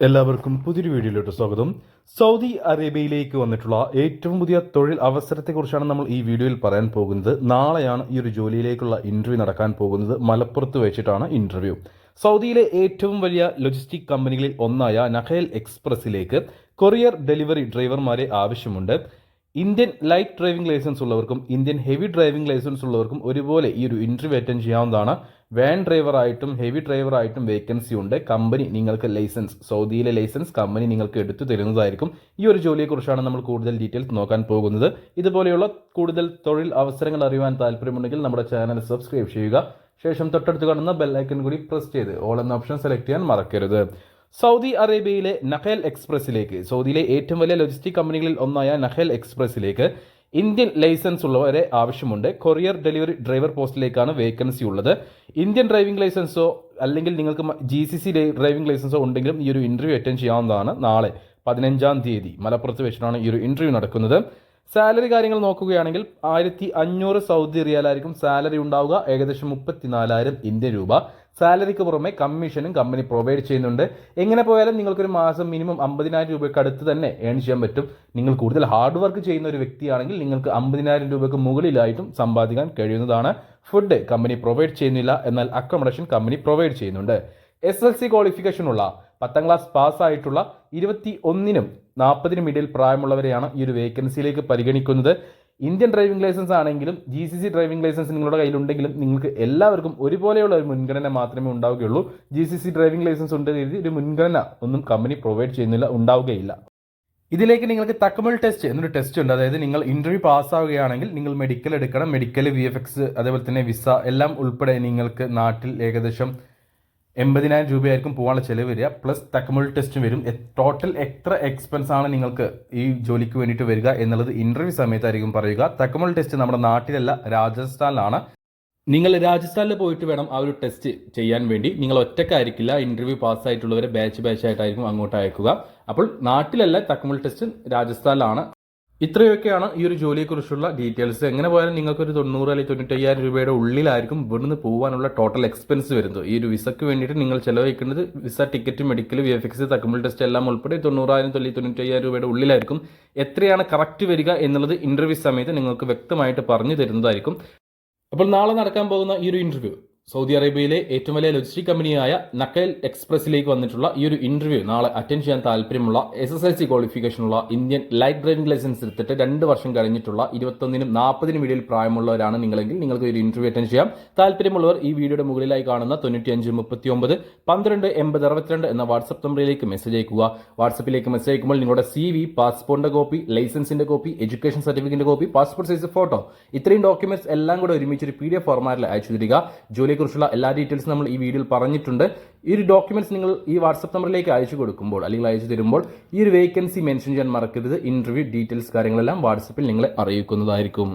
എല്ലാവർക്കും പുതിയൊരു വീഡിയോയിലോട്ട് സ്വാഗതം. സൗദി അറേബ്യയിലേക്ക് വന്നിട്ടുള്ള ഏറ്റവും പുതിയ തൊഴിൽ അവസരത്തെക്കുറിച്ചാണ് നമ്മൾ ഈ വീഡിയോയിൽ പറയാൻ പോകുന്നത്. നാളെയാണ് ഈ ഒരു ജോലിയിലേക്കുള്ള ഇന്റർവ്യൂ നടക്കാൻ പോകുന്നത്. മലപ്പുറത്ത് വെച്ചിട്ടാണ് ഇന്റർവ്യൂ. സൗദിയിലെ ഏറ്റവും വലിയ ലോജിസ്റ്റിക് കമ്പനികളിൽ ഒന്നായ നഖേൽ എക്സ്പ്രസിലേക്ക് കൊറിയർ ഡെലിവറി ഡ്രൈവർമാരെ ആവശ്യമുണ്ട്. ഇന്ത്യൻ ലൈറ്റ് ഡ്രൈവിംഗ് ലൈസൻസ് ഉള്ളവർക്കും ഇന്ത്യൻ ഹെവി ഡ്രൈവിംഗ് ലൈസൻസ് ഉള്ളവർക്കും ഒരുപോലെ ഈ ഒരു ഇന്റർവ്യൂ അറ്റൻഡ് ചെയ്യാവുന്നതാണ്. വാൻ ഡ്രൈവറായിട്ടും ഹെവി ഡ്രൈവറായിട്ടും വേക്കൻസി ഉണ്ട്. കമ്പനി നിങ്ങൾക്ക് ലൈസൻസ്, സൗദിയിലെ ലൈസൻസ് കമ്പനി നിങ്ങൾക്ക് എടുത്തു തരുന്നതായിരിക്കും. ഈ ഒരു ജോലിയെക്കുറിച്ചാണ് നമ്മൾ കൂടുതൽ ഡീറ്റെയിൽസ് നോക്കാൻ പോകുന്നത്. ഇതുപോലെയുള്ള കൂടുതൽ തൊഴിൽ അവസരങ്ങൾ അറിയുവാൻ താല്പര്യമുണ്ടെങ്കിൽ നമ്മുടെ ചാനൽ സബ്സ്ക്രൈബ് ചെയ്യുക. ശേഷം തൊട്ടടുത്ത് കാണുന്ന ബെൽ ഐക്കൺ കൂടി പ്രസ് ചെയ്ത് ഓൾ എന്ന ഓപ്ഷൻ സെലക്ട് ചെയ്യാൻ മറക്കരുത്. സൗദി അറേബ്യയിലെ നഖേൽ എക്സ്പ്രസിലേക്ക്, സൗദിയിലെ ഏറ്റവും വലിയ ലോജിസ്റ്റിക് കമ്പനികളിൽ ഒന്നായ നഖേൽ എക്സ്പ്രസിലേക്ക് ഇന്ത്യൻ ലൈസൻസ് ഉള്ളവരെ ആവശ്യമുണ്ട്. കൊറിയർ ഡെലിവറി ഡ്രൈവർ പോസ്റ്റിലേക്കാണ് വേക്കൻസി ഉള്ളത്. ഇന്ത്യൻ ഡ്രൈവിംഗ് ലൈസൻസോ അല്ലെങ്കിൽ നിങ്ങൾക്ക് GCC ഡ്രൈവിംഗ് ലൈസൻസോ ഉണ്ടെങ്കിലും ഈ ഒരു ഇന്റർവ്യൂ അറ്റൻഡ് ചെയ്യാവുന്നതാണ്. നാളെ 15-ാം തീയതി മലപ്പുറത്ത് വെച്ചിട്ടാണ് ഈ ഒരു ഇന്റർവ്യൂ നടക്കുന്നത്. സാലറി കാര്യങ്ങൾ നോക്കുകയാണെങ്കിൽ 1500 സൗദി റിയാലായിരിക്കും സാലറി ഉണ്ടാവുക. ഏകദേശം 34,000 ഇന്ത്യൻ രൂപ. സാലറിക്ക് പുറമെ കമ്മീഷനും കമ്പനി പ്രൊവൈഡ് ചെയ്യുന്നുണ്ട്. എങ്ങനെ പോയാലും നിങ്ങൾക്കൊരു മാസം മിനിമം 50,000 രൂപയ്ക്ക് അടുത്ത് തന്നെ ഏൺ ചെയ്യാൻ പറ്റും. നിങ്ങൾ കൂടുതൽ ഹാർഡ് വർക്ക് ചെയ്യുന്ന ഒരു വ്യക്തിയാണെങ്കിൽ നിങ്ങൾക്ക് 50,000 രൂപയ്ക്ക് മുകളിലായിട്ടും സമ്പാദിക്കാൻ കഴിയുന്നതാണ്. ഫുഡ് കമ്പനി പ്രൊവൈഡ് ചെയ്യുന്നില്ല, എന്നാൽ അക്കോമഡേഷൻ കമ്പനി പ്രൊവൈഡ് ചെയ്യുന്നുണ്ട്. SSLC ക്വാളിഫിക്കേഷൻ ഉള്ള 10ാം ക്ലാസ് പാസ്സായിട്ടുള്ള 21-നും 40-നും ഇടയിൽ പ്രായമുള്ളവരെയാണ് ഈ ഒരു വേക്കൻസിയിലേക്ക് പരിഗണിക്കുന്നത്. ഇന്ത്യൻ ഡ്രൈവിംഗ് ലൈസൻസ് ആണെങ്കിലും GCC ഡ്രൈവിംഗ് ലൈസൻസ് നിങ്ങളുടെ കയ്യിലുണ്ടെങ്കിലും നിങ്ങൾക്ക് എല്ലാവർക്കും ഒരുപോലെയുള്ള ഒരു മുൻഗണന മാത്രമേ ഉണ്ടാവുകയുള്ളൂ. GCC ഡ്രൈവിംഗ് ലൈസൻസ് ഉണ്ട് എഴുതി ഒരു മുൻഗണന ഒന്നും കമ്പനി പ്രൊവൈഡ് ചെയ്യുന്നില്ല, ഉണ്ടാവുകയില്ല. ഇതിലേക്ക് നിങ്ങൾക്ക് തക്കമൽ ടെസ്റ്റ് എന്നൊരു ടെസ്റ്റ് ഉണ്ട്. അതായത് നിങ്ങൾ ഇന്റർവ്യൂ പാസ്സാവുകയാണെങ്കിൽ നിങ്ങൾ മെഡിക്കൽ എടുക്കണം. മെഡിക്കൽ, VFX, അതേപോലെ തന്നെ വിസ എല്ലാം ഉൾപ്പെടെ നിങ്ങൾക്ക് നാട്ടിൽ ഏകദേശം 80,000 രൂപയായിരിക്കും പോകാനുള്ള ചിലവ് വരിക. പ്ലസ് തക്കമുൾ ടെസ്റ്റും വരും. ടോട്ടൽ എത്ര എക്സ്പെൻസ് ആണ് നിങ്ങൾക്ക് ഈ ജോലിക്ക് വേണ്ടിയിട്ട് വരിക എന്നുള്ളത് ഇന്റർവ്യൂ സമയത്തായിരിക്കും പറയുക. തക്കമുൾ ടെസ്റ്റ് നമ്മുടെ നാട്ടിലല്ല, രാജസ്ഥാനിലാണ്. നിങ്ങൾ രാജസ്ഥാനിൽ പോയിട്ട് വേണം ആ ഒരു ടെസ്റ്റ് ചെയ്യാൻ വേണ്ടി. നിങ്ങൾ ഒറ്റക്കായിരിക്കില്ല. ഇന്റർവ്യൂ പാസ്സായിട്ടുള്ളവരെ ബാച്ച് ആയിട്ടായിരിക്കും അങ്ങോട്ട് അയക്കുക. അപ്പോൾ നാട്ടിലല്ല, തക്കമുൾ ടെസ്റ്റ് രാജസ്ഥാനിലാണ്. ഇത്രയൊക്കെയാണ് ഈ ഒരു ജോലിയെക്കുറിച്ചുള്ള ഡീറ്റെയിൽസ്. എങ്ങനെ പോയാലും നിങ്ങൾക്കൊരു 90 അല്ലെങ്കിൽ 95,000 രൂപയുടെ ഉള്ളിലായിരിക്കും ഇവിടുന്ന് പോകാനുള്ള ടോട്ടൽ എക്സ്പെൻസ് വരുന്നത്. ഈ ഒരു വിസയ്ക്ക് വേണ്ടിയിട്ട് നിങ്ങൾ ചെലവഴിക്കുന്നത് വിസ, ടിക്കറ്റ്, മെഡിക്കൽ, VFX, തക്കമുൾ ടെസ്റ്റ് എല്ലാം ഉൾപ്പെടെ 90,000 95,000 രൂപയുടെ ഉള്ളിലായിരിക്കും. എത്രയാണ് കറക്റ്റ് വരിക എന്നുള്ളത് ഇന്റർവ്യൂ സമയത്ത് നിങ്ങൾക്ക് വ്യക്തമായിട്ട് പറഞ്ഞു തരുന്നതായിരിക്കും. അപ്പോൾ നാളെ നടക്കാൻ പോകുന്ന ഈ ഒരു ഇന്റർവ്യൂ സൗദി അറേബ്യയിലെ ഏറ്റവും വലിയ ലോജിസ്റ്റിക് കമ്പനിയായ നഖേൽ എക്സ്പ്രസിലേക്ക് വന്നിട്ടുള്ള ഈ ഒരു ഇന്റർവ്യൂ നാളെ അറ്റൻഡ് ചെയ്യാൻ താല്പര്യമുള്ള SSLC ക്വാളിഫിക്കേഷനുള്ള ഇന്ത്യൻ ലൈറ്റ് ഡ്രൈവിംഗ് ലൈസൻസ് എടുത്തിട്ട് 2 വർഷം കഴിഞ്ഞിട്ടുള്ള 21-നും 40-നും ഇടയിൽ പ്രായമുള്ളവരാണ് നിങ്ങളെങ്കിൽ നിങ്ങൾക്ക് ഒരു ഇന്റർവ്യൂ അറ്റൻഡ് ചെയ്യാം. താല്പര്യമുള്ളവർ ഈ വീഡിയോയുടെ മുകളിലായി കാണുന്ന 95 39 12 80 62 എന്ന വാട്സ്ആപ്പ് നമ്പറിലേക്ക് മെസ്സേജ് അയക്കുക. വാട്സ്ആപ്പിലേക്ക് മെസ്സേജ് അയക്കുമ്പോൾ നിങ്ങളുടെ CV, പാസ്പോർട്ടിന്റെ കോപ്പി, ലൈസൻസിന്റെ കോപ്പി, എഡ്യൂക്കേഷൻ സർട്ടിഫിക്കറ്റിന്റെ കോപ്പി, പാസ്പോർട്ട് സൈസ് ഫോട്ടോ, ഇത്രയും ഡോക്യുമെന്റ്സ് എല്ലാം കൂടെ ഒരുമിച്ച് ഒരു PDF ഫോർമാറ്റിൽ അയച്ചു തരിക. ജോലിയെക്കുറിച്ചുള്ള എല്ലാ ഡീറ്റെയിൽസും നമ്മൾ ഈ വീഡിയോയിൽ പറഞ്ഞിട്ടുണ്ട്. ഈ ഒരു ഡോക്യുമെന്റ്സ് നിങ്ങൾ ഈ വാട്സ്ആപ്പ് നമ്പറിലേക്ക് അയച്ചു കൊടുക്കുമ്പോൾ അല്ലെങ്കിൽ അയച്ചു തരുമ്പോൾ ഈ ഒരു വേക്കൻസി മെൻഷൻ ചെയ്യാൻ മറക്കരുത്. ഇന്റർവ്യൂ ഡീറ്റെയിൽസ് കാര്യങ്ങളെല്ലാം വാട്സ്ആപ്പിൽ നിങ്ങളെ അറിയിക്കുന്നതായിരിക്കും.